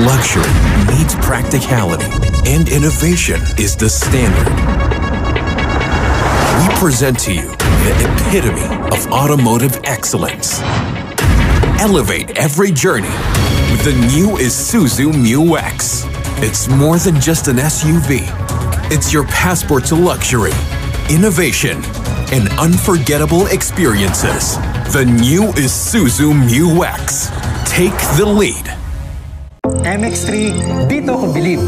Luxury meets practicality, and innovation is the standard. We present to you the epitome of automotive excellence. Elevate every journey with the new Isuzu Mu-X. It's more than just an SUV. It's your passport to luxury, innovation, and unforgettable experiences. The new Isuzu Mu-X. Take the lead. MX-3, dito ko bilib.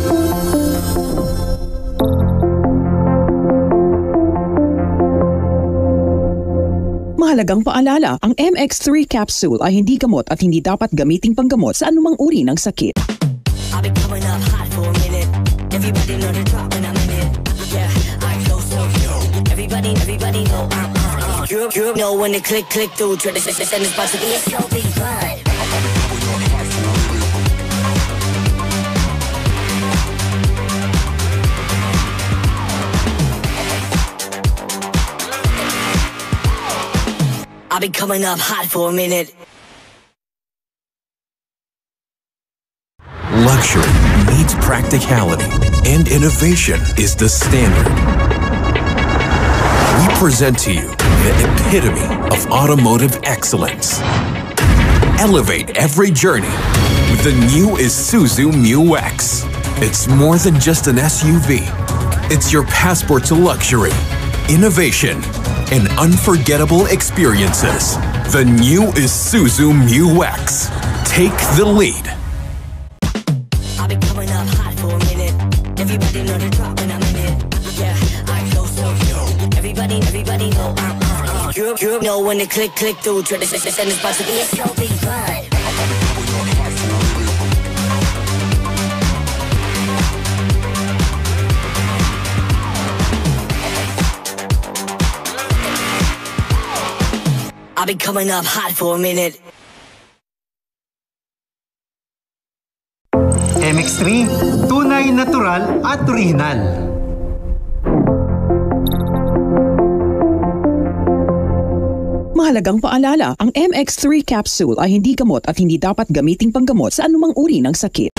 Mahalagang paalala, ang MX-3 capsule ay hindi gamot at hindi dapat gamiting panggamot sa anumang uri ng sakit. I've been coming up hot for a minute. Everybody know the drop when I'm in it. Yeah, I flow so yo. Everybody know I'm You know when the click through. Try to send this box to be a slow big ride. I've been coming up hot for a minute. Luxury meets practicality, and innovation is the standard. We present to you the epitome of automotive excellence. Elevate every journey with the new Isuzu Mu-X. It's more than just an SUV. It's your passport to luxury, innovation, and unforgettable experiences. The new Isuzu Mu-X. Take the lead. I've been coming up hot for a minute. Everybody know the drop when I'm in it. Yeah, I flow so yo. Everybody know I'm You know when the click through. Try to send this box to be a slow big ride. I've been coming up hot for a minute. MX-3, tunay, natural at original. Mahalagang paalala, ang MX-3 capsule ay hindi gamot at hindi dapat gamiting panggamot sa anumang uri ng sakit.